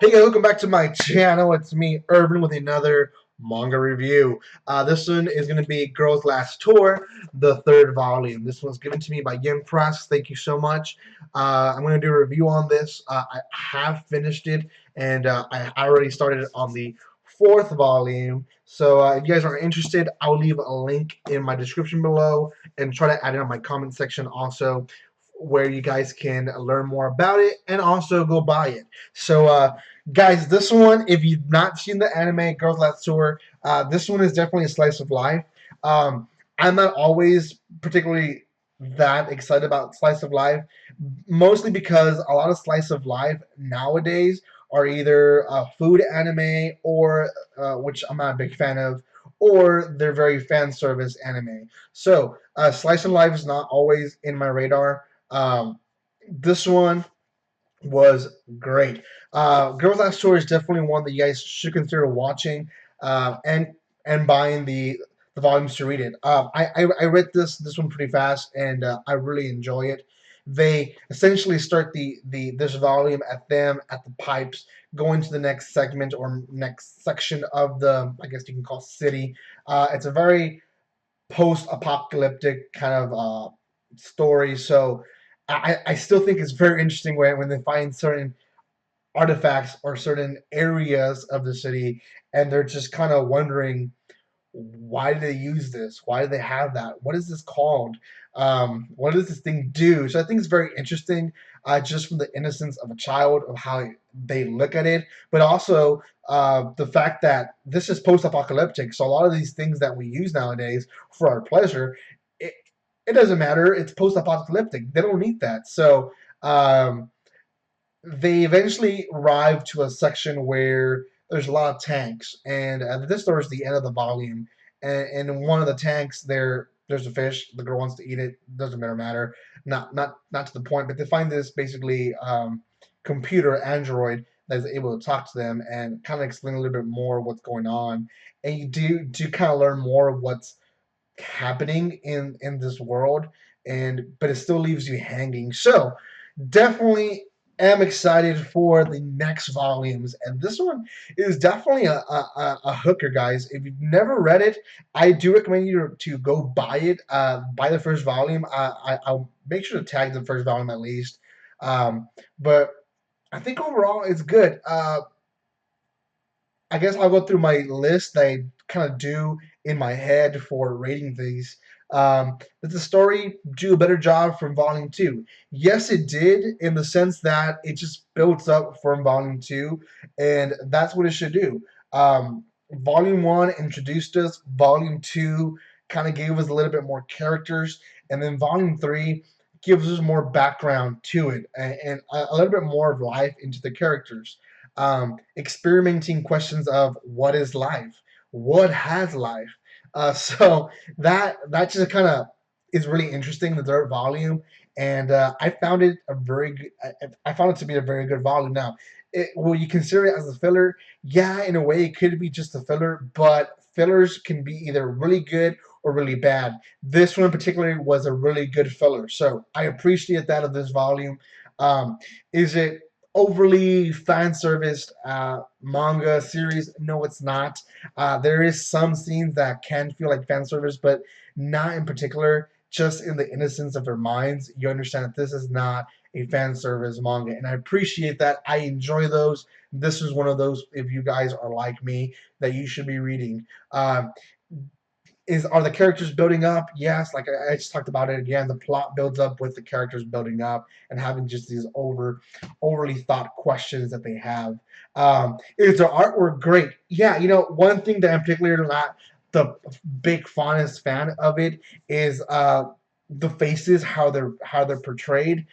Hey guys, welcome back to my channel. It's me, Urban, with another manga review. This one is going to be Girls Last Tour, the third volume. This one's given to me by Yen Press. Thank you so much. I'm going to do a review on this. I have finished it, and I already started on the fourth volume. So if you guys are interested, I'll leave a link in my description below and try to add it on my comment section also, where you guys can learn more about it and also go buy it. So guys, this one, if you've not seen the anime Girls Last Tour, this one is definitely a slice of life. I'm not always particularly that excited about slice of life, mostly because a lot of slice of life nowadays are either food anime or which I'm not a big fan of, or they're very fan service anime. So slice of life is not always in my radar. This one was great. Girls Last Tour is definitely one that you guys should consider watching and buying the volumes to read it. I read this one pretty fast, and I really enjoy it. They essentially start the this volume at the pipes, going to the next segment or next section of the, I guess you can call, city. It's a very post-apocalyptic kind of story. So I still think it's very interesting when they find certain artifacts or certain areas of the city, and they're just kind of wondering, why do they use this? Why do they have that? What is this called? What does this thing do? So I think it's very interesting, just from the innocence of a child, of how they look at it, but also the fact that this is post-apocalyptic. So a lot of these things that we use nowadays for our pleasure, it, it doesn't matter. It's post-apocalyptic. They don't need that. So they eventually arrive to a section where there's a lot of tanks, and this towards the end of the volume. And in one of the tanks, there's a fish. The girl wants to eat it. Doesn't matter. Not to the point. But they find this basically computer android that is able to talk to them and kind of explain a little bit more what's going on. And you do kind of learn more of what's happening in this world, and but it still leaves you hanging. So definitely am excited for the next volumes, and this one is definitely a hooker, guys. If you've never read it, I do recommend you to go buy it. Buy the first volume. I'll make sure to tag the first volume at least. But I think overall it's good. I guess I'll go through my list that I kind of do in my head for rating these. Did the story do a better job from Volume 2? Yes, it did, in the sense that it just builds up from Volume 2, and that's what it should do. Volume 1 introduced us, Volume 2 kind of gave us a little bit more characters, and then Volume 3 gives us more background to it and a little bit more of life into the characters, experimenting questions of what is life, what has life. So that just kind of is really interesting. The third volume, and I found it a very good. I found it to be a very good volume. Now, will you consider it as a filler? Yeah, in a way, it could be just a filler, but fillers can be either really good or really bad. This one in particular was a really good filler, so I appreciate that of this volume. Is it overly fan serviced manga series? No, it's not. There is some scenes that can feel like fan service, but not in particular. Just in the innocence of their minds, you understand that this is not a fan service manga, and I appreciate that. I enjoy those. This is one of those. If you guys are like me, that you should be reading. Are the characters building up? Yes, like I just talked about it again. The plot builds up with the characters building up and having just these overly thought questions that they have. Is their artwork great? Yeah, one thing that I'm particularly not the big fondest fan of it is the faces, how they're portrayed.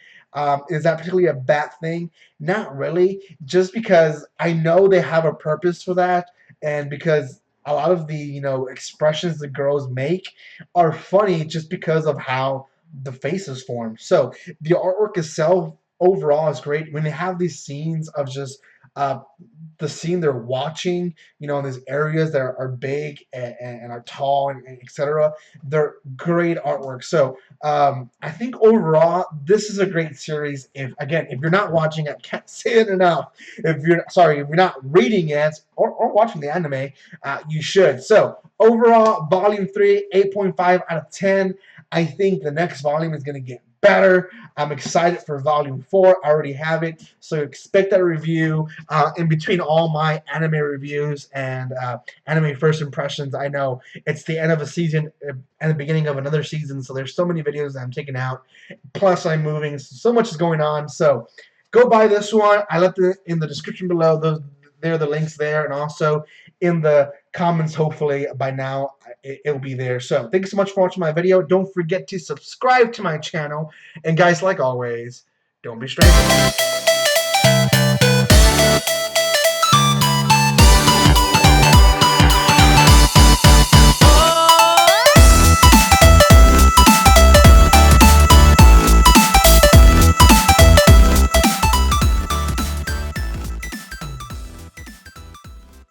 Is that particularly a bad thing? Not really. Just because I know they have a purpose for that, and because a lot of the expressions the girls make are funny just because of how the faces form. So the artwork itself overall is great. When they have these scenes of just uh, the scene they're watching, in these areas that are big and are tall and etc. They're great artwork. So I think overall this is a great series. If you're not watching it, I can't say it enough. If you're not reading it or watching the anime, you should. So overall, volume 3, 8.5 out of 10. I think the next volume is going to get better. I'm excited for volume 4. I already have it, so expect that review. In between all my anime reviews and anime first impressions, I know it's the end of a season and the beginning of another season, so there's so many videos that I'm taking out. Plus, I'm moving, so much is going on. So go buy this one. I left it in the description below. There are the links there, and also in the comments. Hopefully by now it'll be there. So thanks so much for watching my video. Don't forget to subscribe to my channel, and guys, like always, don't be strangers.